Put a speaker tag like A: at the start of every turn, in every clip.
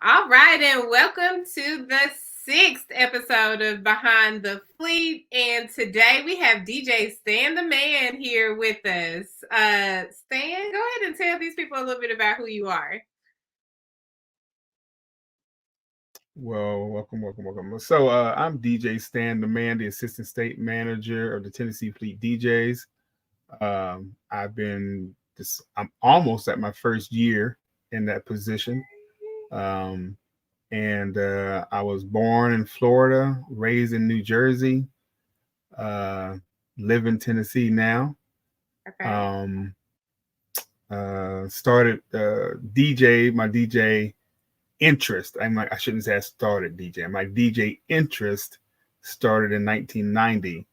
A: All right, and welcome to the sixth episode of Behind the Fleet. And today we have DJ Stan the Man here with us. Stan, go ahead and tell these people a little bit about who you are.
B: Well, welcome. So, I'm DJ Stan, the man, the assistant state manager of the Tennessee Fleet DJs. I'm almost at my first year in that position. Um, and I was born in Florida, raised in New Jersey, uh, live in Tennessee now.
A: Okay.
B: Um, Started DJ, my DJ interest. I shouldn't say I started DJ. My DJ interest started in 1990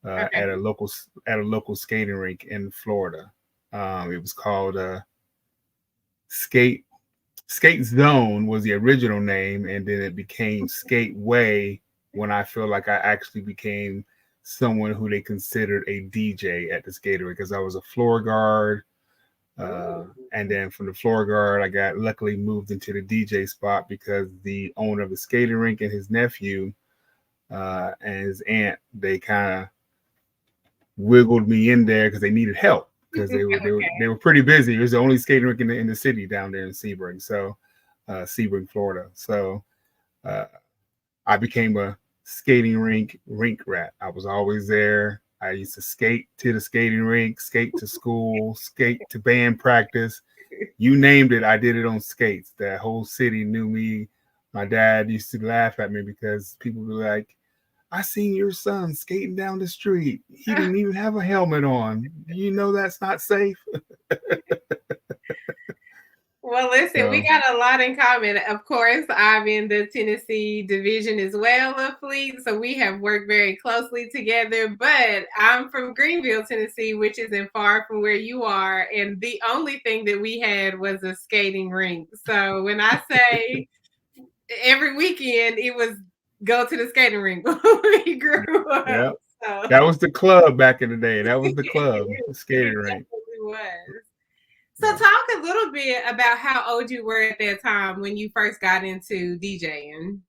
A: Okay.
B: at a local skating rink in Florida. It was called Skate Skate Zone was the original name, and then it became Skate Way when I feel like I actually became someone who they considered a DJ at the skating rink because I was a floor guard. Uh,
A: Ooh.
B: and then from the floor guard, I got luckily moved into the DJ spot because the owner of the skating rink and his nephew and his aunt, they kind of wiggled me in there because they needed help because they were pretty busy. It was the only skating rink in the city down there in Sebring, Sebring, Florida. So uh, I became a skating rink rat. I was always there. I used to skate to the skating rink, skate to school, skate to band practice. You named it, I did it on skates. The whole city knew me. My dad used to laugh at me because people were like, I seen your son skating down the street. He didn't even have a helmet on. You know that's not safe.
A: Well, listen, we
B: So
A: got a lot in common. Of course, I'm in the Tennessee division as well of Fleet, so we have worked very closely together. But I'm from Greenville, Tennessee, which isn't far from where you are. And the only thing that we had was a skating rink. So when I say every weekend, it was go to the skating rink when we grew up.
B: yeah,
A: So
B: that was the club back in the day. That was the club, the
A: it
B: skating rink.
A: definitely was. So
B: Yeah.
A: talk a little bit about how old you were at that time when you first got into DJing.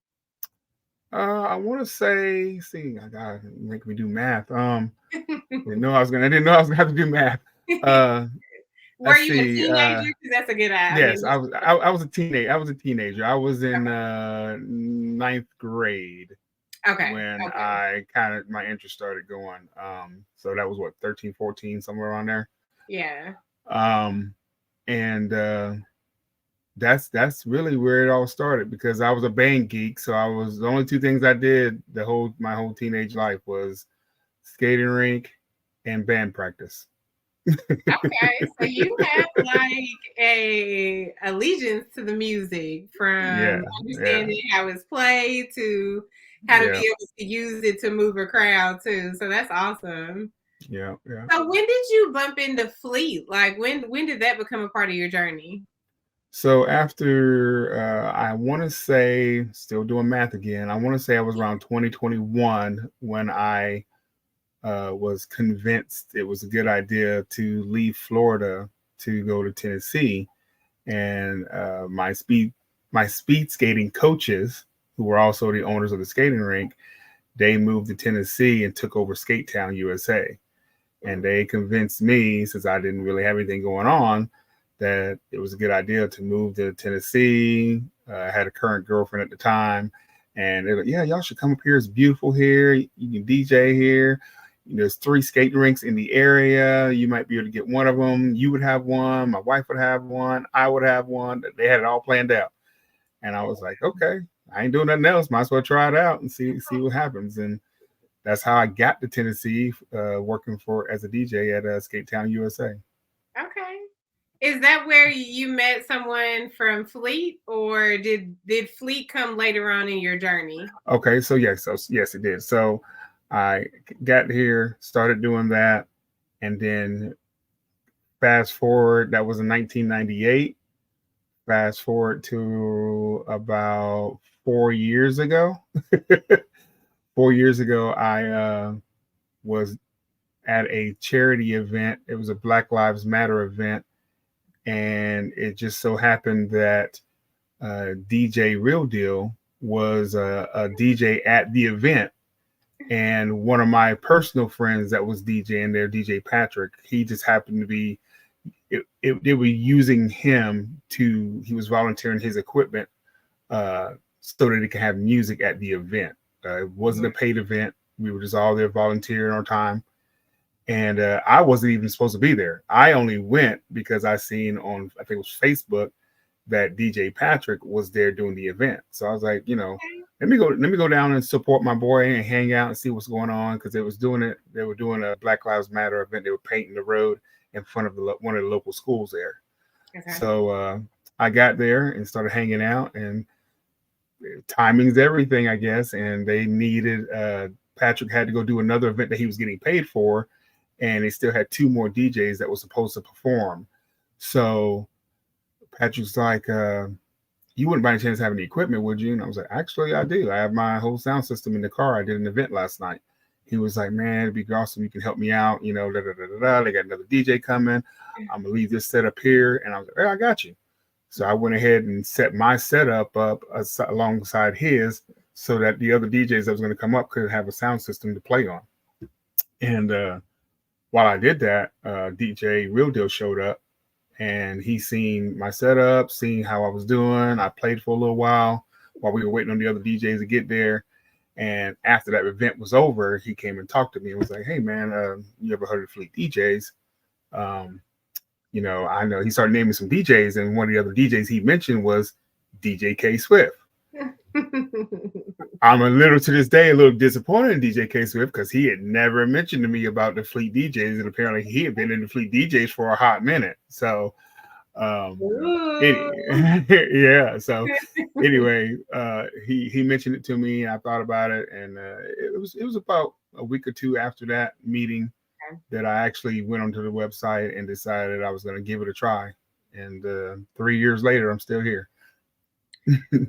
B: I want to say, see, I gotta make me do math. I didn't know I was gonna have to do math. Uh,
A: Were
B: let's
A: you a
B: see.
A: teenager? Because that's a good eye. I mean,
B: Yes, I was a teenager. I was a teenager. I was in ninth grade
A: okay,
B: when
A: okay.
B: I kind of my interest started going. So that was what 13, 14, somewhere around there.
A: Yeah.
B: Um, and that's really where it all started because I was a band geek. So I was the only two things I did my whole teenage life was skating rink and band practice.
A: Okay. So you have like a allegiance to the music from
B: Yeah, yeah,
A: understanding how it's played to how to be
B: yeah,
A: able to use it to move a crowd too. So that's awesome.
B: yeah.
A: So when did you bump into Fleet? Like when did that become a part of your journey?
B: So after I want to say, still doing math again. I want to say I was around 2021 when I was convinced it was a good idea to leave Florida to go to Tennessee, and my speed skating coaches, who were also the owners of the skating rink, they moved to Tennessee and took over Skate Town, USA. And they convinced me, since I didn't really have anything going on, that it was a good idea to move to Tennessee. I had a current girlfriend at the time, and they're like, "Yeah, y'all should come up here. It's beautiful here. You can DJ here. There's 3 skating rinks in the area. You might be able to get one of them. You would have one. My wife would have one. I would have one. They had it all planned out." And I was like, "Okay, I ain't doing nothing else. Might as well try it out and see what happens." And that's how I got to Tennessee, working for as a DJ at Skate Town, USA.
A: Okay. Is that where you met someone from Fleet, or did Fleet come later on in your journey?
B: Okay, yes, it did. So I got here, started doing that, and then fast forward, that was in 1998. Fast forward to about 4 years ago. 4 years ago, I was at a charity event. It was a Black Lives Matter event, and it just so happened that DJ Real Deal was a DJ at the event, and one of my personal friends that was DJing there, DJ Patrick, he just happened to be they were using him to he was volunteering his equipment so that he could have music at the event. It wasn't a paid event. We were just all there volunteering our time. And I wasn't even supposed to be there. I only went because I seen on, I think it was Facebook, that DJ Patrick was there doing the event. So I was like, let me go down and support my boy and hang out and see what's going on, because they was doing it. They were doing a Black Lives Matter event. They were painting the road in front of one of the local schools there. Okay. So I got there and started hanging out, and timing's everything, I guess. And they needed Patrick had to go do another event that he was getting paid for, and they still had two more DJs that were supposed to perform. So Patrick's like, you wouldn't by any chance have any equipment, would you? And I was like, actually, I do. I have my whole sound system in the car. I did an event last night. He was like, man, it'd be awesome. You can help me out. They got another DJ coming. I'm going to leave this setup here. And I was like, hey, I got you. So I went ahead and set my setup up alongside his, so that the other DJs that was going to come up could have a sound system to play on. And while I did that, DJ Real Deal showed up, and he seen my setup, seen how I was doing. I played for a little while we were waiting on the other DJs to get there. And after that event was over, he came and talked to me and was like, hey, man, you ever heard of Fleet DJs? I know he started naming some DJs, and one of the other DJs he mentioned was DJ K Swift. I'm to this day a little disappointed in DJ K Swift, because he had never mentioned to me about the Fleet DJs, and apparently he had been in the Fleet DJs for a hot minute. So, yeah. So anyway, he mentioned it to me. I thought about it, and it was about a week or two after that meeting that I actually went onto the website and decided I was going to give it a try. And 3 years later, I'm still here.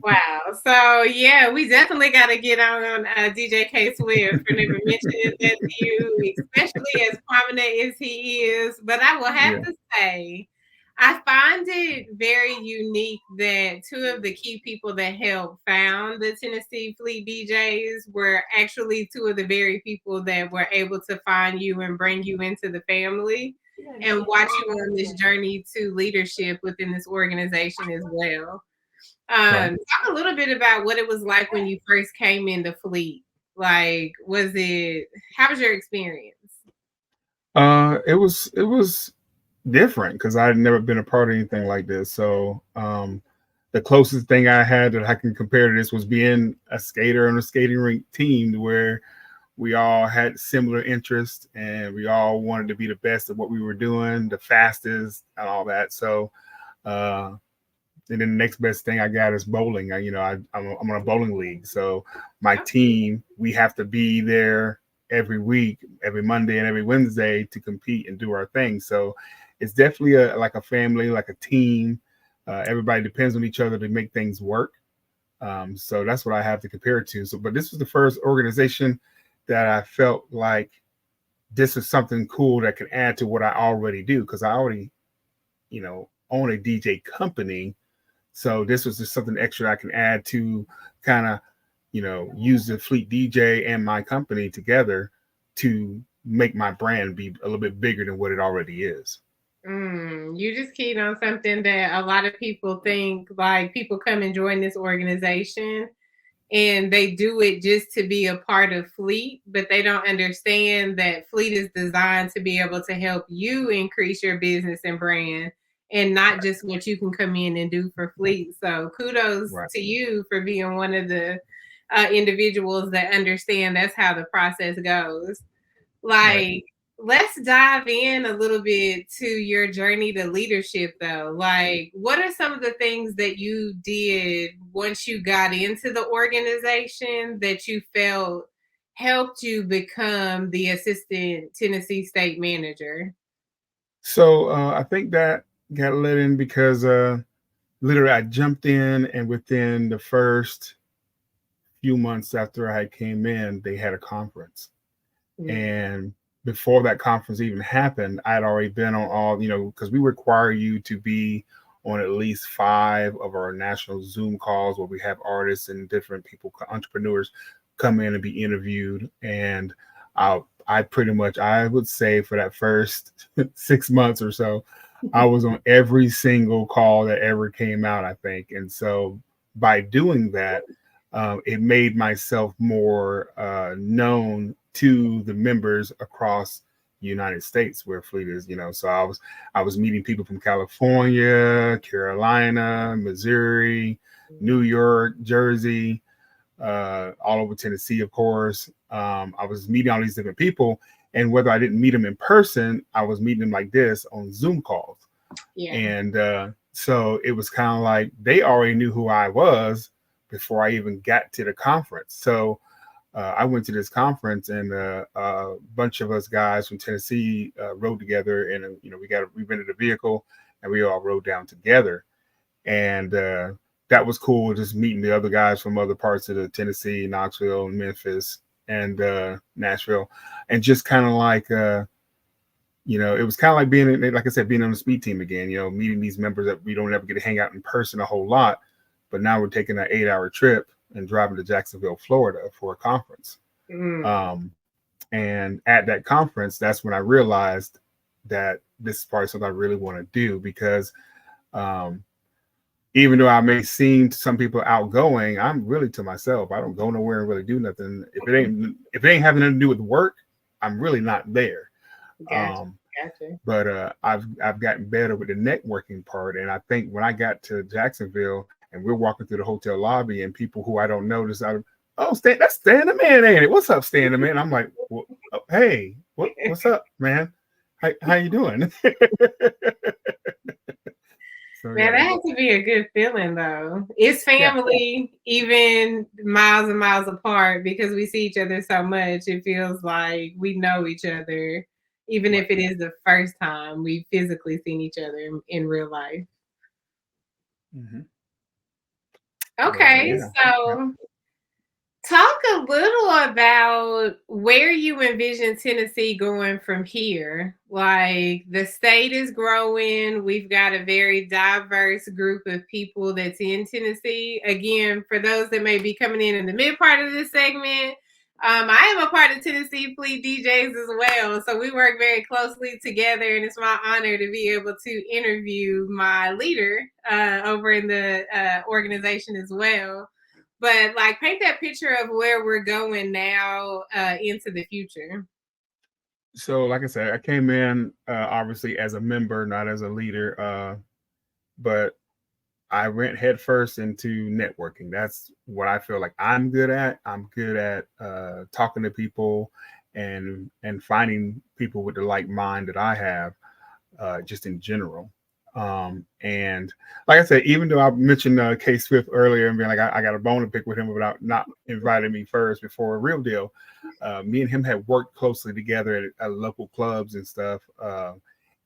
A: Wow. So yeah, we definitely got to get on DJ K Swift for never mentioning that to you, especially as prominent as he is. But I will have to say, I find it very unique that two of the key people that helped found the Tennessee Fleet DJs were actually two of the very people that were able to find you and bring you into the family and watch you on this journey to leadership within this organization as well. Talk a little bit about what it was like when you first came into Fleet. Like, how was your experience?
B: It was different, because I had never been a part of anything like this. So the closest thing I had that I can compare to this was being a skater on a skating rink team, where we all had similar interests and we all wanted to be the best at what we were doing, the fastest and all that. So and then the next best thing I got is bowling. I'm on a bowling league. So my team, we have to be there every week, every Monday and every Wednesday, to compete and do our thing. So it's definitely like a family, like a team. Everybody depends on each other to make things work. So that's what I have to compare it to. So, but this was the first organization that I felt like this is something cool that can add to what I already do, because I already, own a DJ company. So this was just something extra I can add to kind of, use the Fleet DJ and my company together to make my brand be a little bit bigger than what it already is.
A: You just keyed on something that a lot of people think, like, people come and join this organization and they do it just to be a part of Fleet, but they don't understand that Fleet is designed to be able to help you increase your business and brand, and not just what you can come in and do for Fleet. So kudos to you for being one of the individuals that understand that's how the process goes. Let's dive in a little bit to your journey to leadership, though. Like, what are some of the things that you did once you got into the organization that you felt helped you become the assistant Tennessee state manager?
B: So I think that got let in because literally I jumped in, and within the first few months after I came in, they had a conference. And before that conference even happened, I had already been on all, because we require you to be on at least 5 of our national Zoom calls where we have artists and different people, entrepreneurs, come in and be interviewed. And I pretty much, I would say for that first 6 months or so, I was on every single call that ever came out, I think. And so by doing that, it made myself more known to the members across the United States where Fleet is, So I was meeting people from California, Carolina, Missouri, New York, Jersey, all over Tennessee, of course. I was meeting all these different people, and whether I didn't meet them in person, I was meeting them like this on Zoom calls. Yeah. And so it was kind of like they already knew who I was before I even got to the conference. So I went to this conference, and a bunch of us guys from Tennessee rode together, and we rented a vehicle, and we all rode down together. And that was cool, just meeting the other guys from other parts of the Tennessee, Knoxville, and Memphis, and Nashville, and just kind of like it was kind of like being, like I said, being on the speed team again. Meeting these members that we don't ever get to hang out in person a whole lot, but now we're taking an 8-hour trip and driving to Jacksonville, Florida for a conference. And at that conference, that's when I realized that this is probably something I really want to do, because even though I may seem to some people outgoing, I'm really to myself. I don't go nowhere and really do nothing. If it ain't having nothing to do with work, I'm really not there. Gotcha. But I've gotten better with the networking part, and I think when I got to Jacksonville and we're walking through the hotel lobby and people who I don't know decide, oh, Stan, that's Stan the Man, ain't it? What's up, Stan the Man? I'm like, well, hey, what's up, man? How you doing?
A: So, man, that has to be a good feeling, though. It's family, even miles and miles apart, because we see each other so much. It feels like we know each other, even if it is the first time we've physically seen each other in real life.
B: Mm-hmm.
A: Okay, so talk a little about where you envision Tennessee going from here. Like, the state is growing. We've got a very diverse group of people that's in Tennessee. Again, for those that may be coming in the mid part of this segment, I am a part of Tennessee Fleet DJs as well. So we work very closely together, and it's my honor to be able to interview my leader over in the organization as well. But like, paint that picture of where we're going now into the future.
B: So, like I said, I came in obviously as a member, not as a leader, but I went headfirst into networking. That's what I feel like I'm good at. I'm good at talking to people and finding people with the like mind that I have, just in general. And like I said, even though I mentioned K Swift earlier and being like, I got a bone to pick with him about not inviting me first before a real deal. Me and him had worked closely together at local clubs and stuff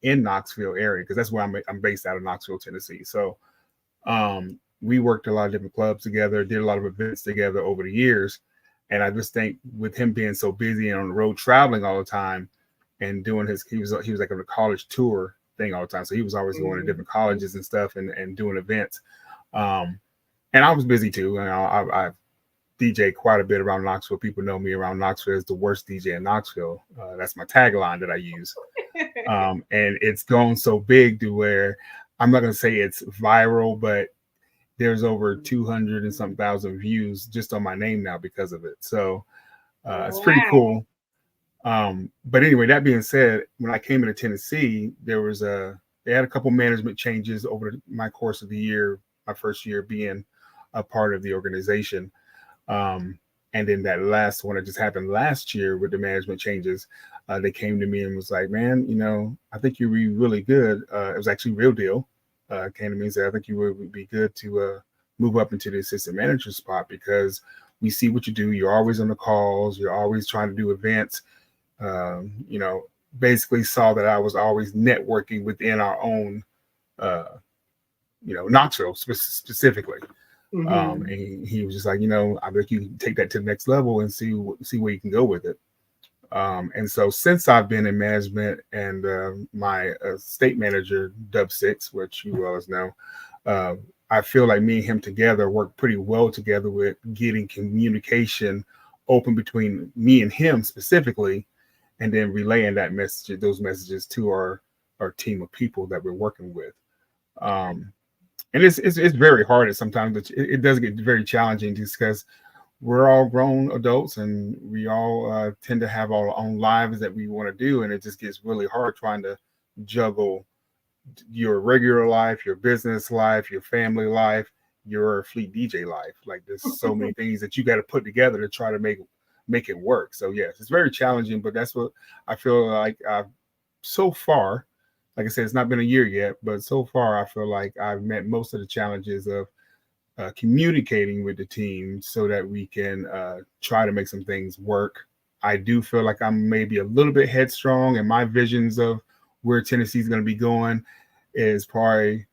B: in Knoxville area, because that's where I'm based out of Knoxville, Tennessee. So we worked a lot of different clubs together, did a lot of events together over the years. And I just think with him being so busy and on the road traveling all the time and doing he was like on a college tour thing all the time. So he was always going to different colleges and stuff and doing events. And I was busy too. I DJ quite a bit around Knoxville. People know me around Knoxville as the worst DJ in Knoxville. That's my tagline that I use. And it's gone so big to where I'm not going to say it's viral, but there's over 200 and some thousand views just on my name now because of it. So it's pretty cool. But anyway, that being said, when I came into Tennessee, they had a couple management changes over my course of the year, my first year being a part of the organization. And then that last one that just happened last year with the management changes, they came to me and was like, man, I think you'd be really good. It was actually Real Deal. Came to me and said, I think you would be good to move up into the assistant manager spot, because we see what you do. You're always on the calls. You're always trying to do events. Basically saw that I was always networking within our own, Knoxville specifically. Mm-hmm. And he was just like, I bet you can take that to the next level and see where you can go with it. And so since I've been in management and my state manager, Dub Six, which you always know, uh, I feel like me and him together work pretty well together with getting communication open between me and him specifically, and then relaying that message, those messages to our team of people that we're working with. Um, and it's very hard. Sometimes it does get very challenging just because we're all grown adults and we all tend to have our own lives that we want to do, and it just gets really hard trying to juggle your regular life, your business life, your family life, your fleet DJ life. Like there's so many things that you got to put together to try to make it work. So yes, it's very challenging, but that's what I feel like so far. Like I said, it's not been a year yet, but so far I feel like I've met most of the challenges of communicating with the team so that we can try to make some things work. I do feel like I'm maybe a little bit headstrong, and my visions of where Tennessee's going to be going is probably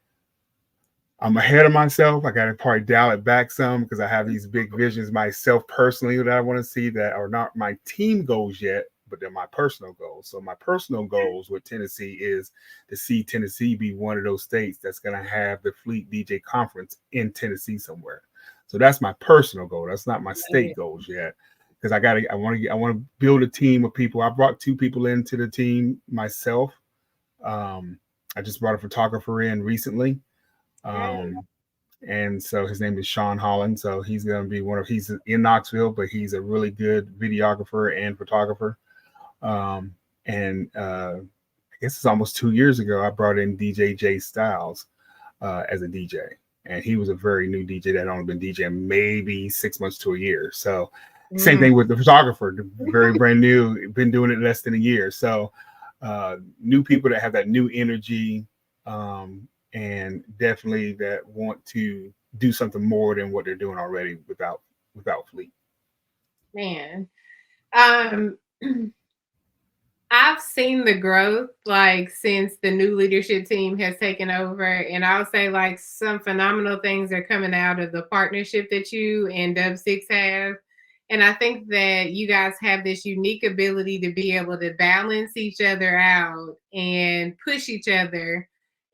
B: I'm ahead of myself. I got to probably dial it back some because I have these big visions myself personally that I want to see that are not my team goals yet, but they're my personal goals. So my personal goals with Tennessee is to see Tennessee be one of those states that's going to have the Fleet DJ conference in Tennessee somewhere. So that's my personal goal. That's not my state goals yet. Because I want to build a team of people. I brought 2 people into the team myself. I just brought a photographer in recently. And so his name is Sean Holland. So he's going to be he's in Knoxville, but he's a really good videographer and photographer. And I guess it's almost 2 years ago, I brought in DJ J Styles as a DJ. And he was a very new DJ that had only been DJing maybe 6 months to a year. So same thing with the photographer, very brand new, been doing it less than a year. So new people that have that new energy, and definitely that want to do something more than what they're doing already without Fleet.
A: Man, I've seen the growth like since the new leadership team has taken over, and I'll say like some phenomenal things are coming out of the partnership that you and Dub Six have. And I think that you guys have this unique ability to be able to balance each other out and push each other.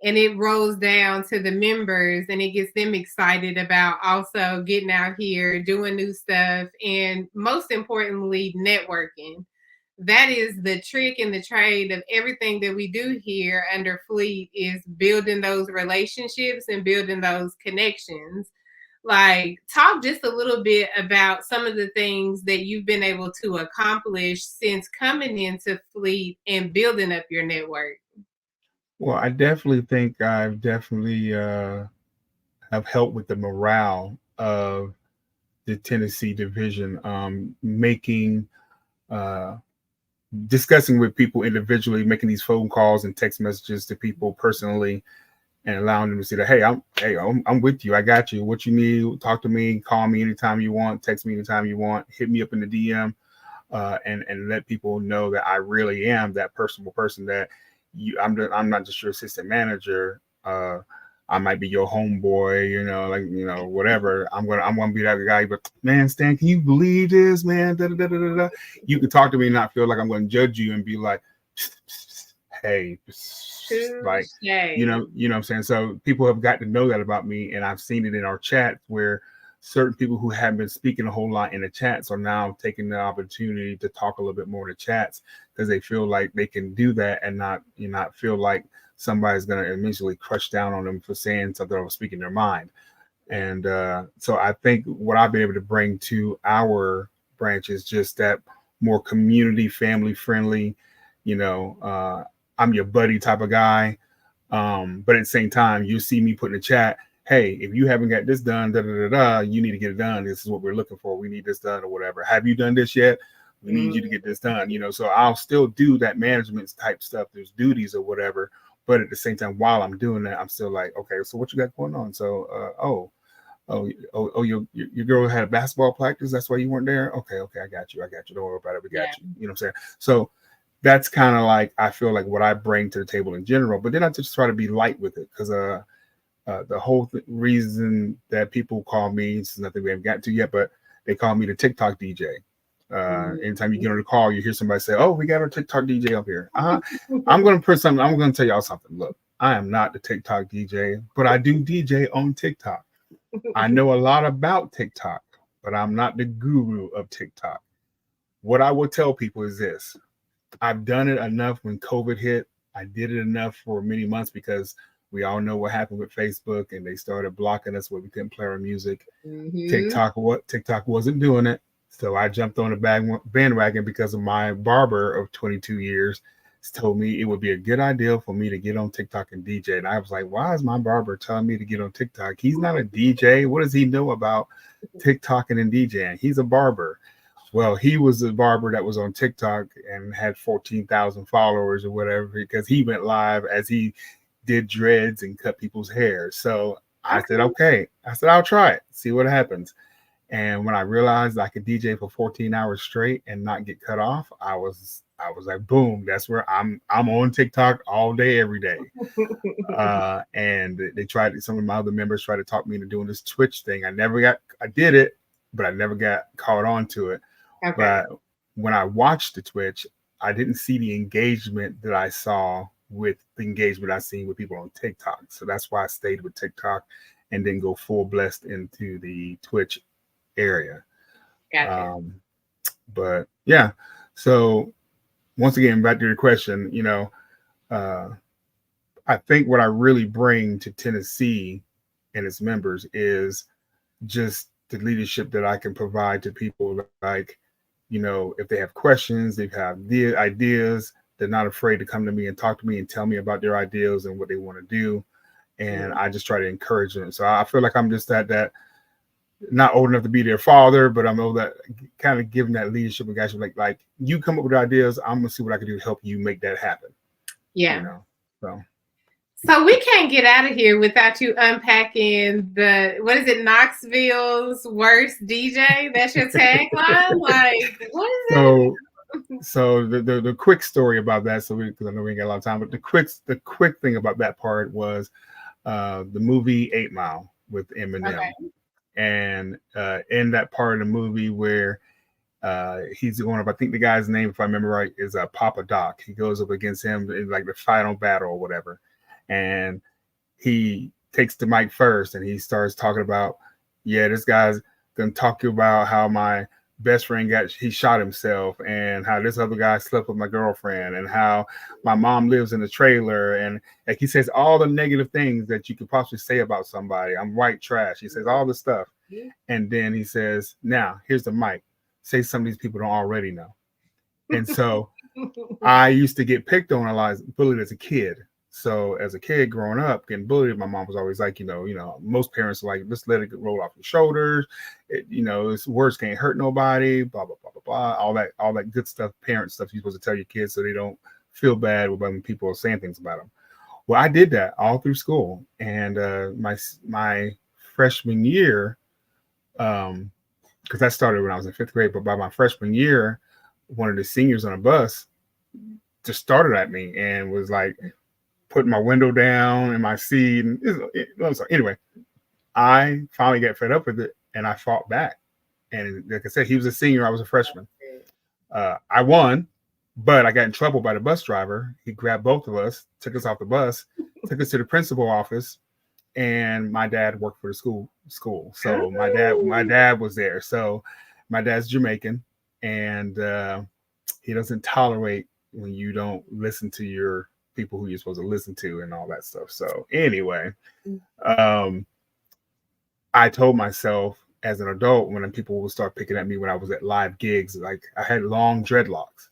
A: And it rolls down to the members and it gets them excited about also getting out here, doing new stuff, and most importantly, networking. That is the trick and the trade of everything that we do here under Fleet is building those relationships and building those connections. Like, talk just a little bit about some of the things that you've been able to accomplish since coming into Fleet and building up your network.
B: Well, I definitely think I've definitely have helped with the morale of the Tennessee division, making discussing with people individually, making these phone calls and text messages to people personally, and allowing them to see that, hey, I'm with you. I got you. What you need, talk to me, call me anytime you want, text me anytime you want, hit me up in the DM, and let people know that I really am that personable person that I'm not just your assistant manager. I might be your homeboy, whatever. I'm gonna be that guy. But man, Stan, can you believe this, man? Da, da, da, da, da. You can talk to me and not feel like I'm going to judge you and be like, hey, like, what I'm saying. So people have got to know that about me, and I've seen it in our chat where certain people who haven't been speaking a whole lot in the chats are now taking the opportunity to talk a little bit more in the chats because they feel like they can do that and not feel like somebody's going to immediately crush down on them for saying something or speaking their mind. And so I think what I've been able to bring to our branch is just that more community, family friendly, I'm your buddy type of guy. But at the same time, you see me put in the chat, hey, if you haven't got this done, you need to get it done. This is what we're looking for. We need this done or whatever. Have you done this yet? We need you to get this done. So I'll still do that management type stuff. There's duties or whatever. But at the same time, while I'm doing that, I'm still like, okay, so what you got going on? So, your girl had a basketball practice. That's why you weren't there. Okay, I got you. Don't worry about it. We got you. You know what I'm saying? So that's kind of like I feel like what I bring to the table in general. But then I just try to be light with it because the whole reason that people call me, this is nothing we haven't gotten to yet, but they call me the TikTok DJ. Anytime you get on the call, you hear somebody say, "Oh, we got our TikTok DJ up here." I'm going to put something. I'm going to tell y'all something. Look, I am not the TikTok DJ, but I do DJ on TikTok. I know a lot about TikTok, but I'm not the guru of TikTok. What I will tell people is this: I've done it enough when COVID hit. I did it enough for many months because we all know what happened with Facebook and they started blocking us where we couldn't play our music. TikTok wasn't doing it. So I jumped on the bandwagon because of my barber of 22 years told me it would be a good idea for me to get on TikTok and DJ. And I was like, why is my barber telling me to get on TikTok? He's not a DJ. What does he know about TikToking and DJing? He's a barber. Well, he was a barber that was on TikTok and had 14,000 followers or whatever because he went live as he did dreads and cut people's hair. So I said, okay. I said, I'll try it, see what happens. And when I realized I could DJ for 14 hours straight and not get cut off, I was like, boom, that's where I'm on TikTok all day, every day. And some of my other members tried to talk me into doing this Twitch thing. I did it, but I never got caught on to it. Okay. But when I watched the Twitch, I didn't see the engagement that I saw with the engagement I seen with people on TikTok. So that's why I stayed with TikTok and then go full blessed into the Twitch area. Gotcha. But yeah, so once again, back to your question, I think what I really bring to Tennessee and its members is just the leadership that I can provide to people. Like, if they have questions, they have the ideas, they're not afraid to come to me and talk to me and tell me about their ideas and what they want to do. And I just try to encourage them. So I feel like I'm just that not old enough to be their father, but I'm old that kind of giving that leadership and guys like you come up with ideas, I'm gonna see what I can do to help you make that happen.
A: Yeah. So we can't get out of here without you unpacking what is it, Knoxville's worst DJ? That's your tagline? Like, what is that?
B: So the quick story about that, because I know we ain't got a lot of time, but the quick thing about that part was the movie 8 Mile with Eminem. Okay. And in that part of the movie where he's going up, I think the guy's name, if I remember right, is Papa Doc. He goes up against him in like the final battle or whatever. And he takes the mic first and he starts talking about, this guy's going to talk to you about how my best friend he shot himself and how this other guy slept with my girlfriend and how my mom lives in a trailer. And like he says all the negative things that you could possibly say about somebody. I'm white trash. He says all this stuff. And then he says, now here's the mic. Say some of these people don't already know. And so I used to get picked on a lot, bullied as a kid. So as a kid growing up, getting bullied, my mom was always like, most parents are like, just let it roll off your shoulders. This words can't hurt nobody, blah, blah, blah, blah, blah. All that good stuff, parent stuff you're supposed to tell your kids so they don't feel bad when people are saying things about them. Well, I did that all through school. And my freshman year, because that started when I was in 5th grade, but by my freshman year, one of the seniors on a bus just started at me and was like, putting my window down in my seat. And anyway, I finally got fed up with it and I fought back. And like I said, he was a senior, I was a freshman. I won, but I got in trouble by the bus driver. He grabbed both of us, took us off the bus, took us to the principal office, and my dad worked for the school. So my dad was there. So my dad's Jamaican, and he doesn't tolerate when you don't listen to your people who you're supposed to listen to and all that stuff. So anyway, I told myself as an adult when people would start picking at me when I was at live gigs, like I had long dreadlocks.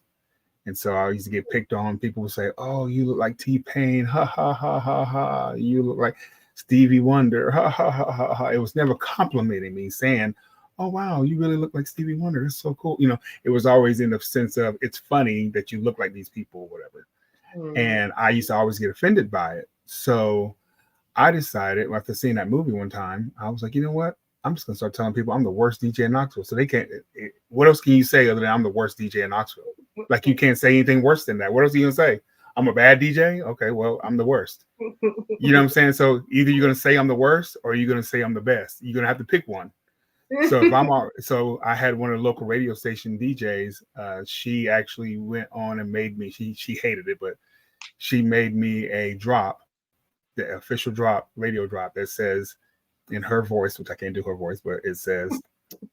B: And so I used to get picked on. People would say, oh, you look like T-Pain. Ha, ha, ha, ha, ha. You look like Stevie Wonder. Ha, ha, ha, ha, ha. It was never complimenting me saying, oh, wow, you really look like Stevie Wonder. That's so cool. It was always in the sense of it's funny that you look like these people or whatever. And I used to always get offended by it. So I decided after seeing that movie one time, I was like, you know what? I'm just going to start telling people I'm the worst DJ in Knoxville. So they can't, what else can you say other than I'm the worst DJ in Knoxville? Like you can't say anything worse than that. What else are you going to say? I'm a bad DJ? Okay, well, I'm the worst. You know what I'm saying? So either you're going to say I'm the worst or you're going to say I'm the best. You're going to have to pick one. So if so I had one of the local radio station DJs. She actually went on and made me. She hated it, but she made me a drop, the official drop, radio drop that says in her voice, which I can't do her voice, but it says,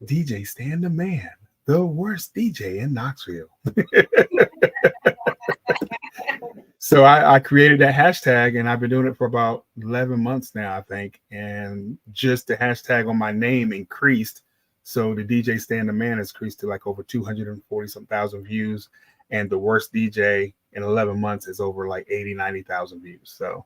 B: "DJ Stan the Man, the worst DJ in Knoxville." So I created that hashtag, and I've been doing it for about 11 months now, I think. And just the hashtag on my name increased. So the DJ Stand the Man has increased to like over 240 some thousand views. And the worst DJ in 11 months is over like 80, 90,000 views. So.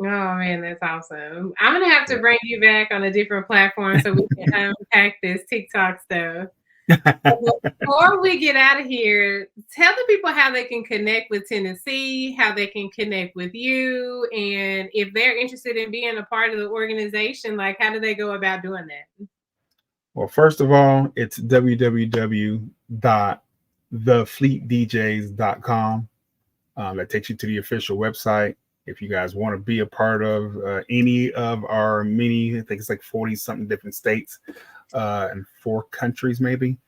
A: Oh man, that's awesome. I'm gonna have to bring you back on a different platform so we can unpack this TikTok stuff. Before we get out of here, tell the people how they can connect with Tennessee, how they can connect with you, and if they're interested in being a part of the organization, like how do they go about doing that?
B: Well, first of all, it's www.thefleetdjs.com. That takes you to the official website. If you guys want to be a part of any of our many, I think it's like 40 something different states and 4 countries maybe.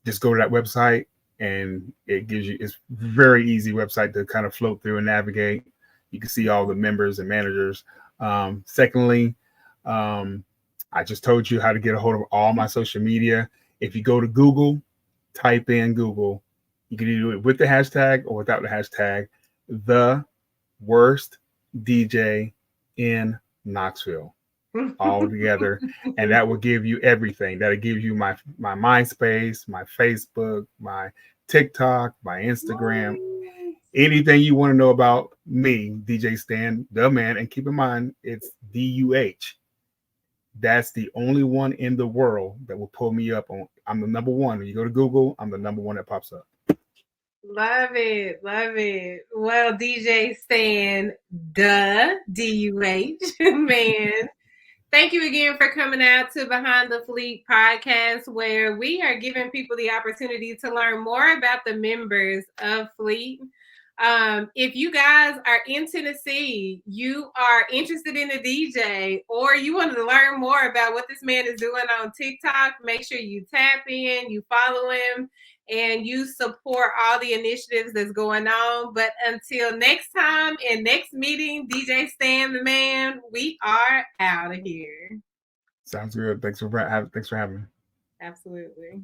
B: Just go to that website, and it gives you, it's very easy website to kind of float through and navigate. You can see all the members and managers. Secondly, I just told you how to get a hold of all my social media. If you go to Google, type in Google, you can do it with the hashtag or without the hashtag, the worst DJ in Knoxville, all together. And that will give you everything. That'll give you my MySpace, my Facebook, my TikTok, my Instagram, anything you want to know about me, DJ Stan, the man. And keep in mind, it's DUH. That's the only one in the world that will pull me up on. I'm the number one. When you go to Google, I'm the number one that pops up.
A: Love it. Love it. Well, DJ Stan, DUH, man. Thank you again for coming out to Behind the Fleet podcast, where we are giving people the opportunity to learn more about the members of Fleet. If you guys are in Tennessee, you are interested in a DJ, or you want to learn more about what this man is doing on TikTok, make sure you tap in, you follow him, and you support all the initiatives that's going on. But until next time and next meeting, DJ Stan the Man, we are out of here.
B: Sounds good. Thanks for having me.
A: Absolutely.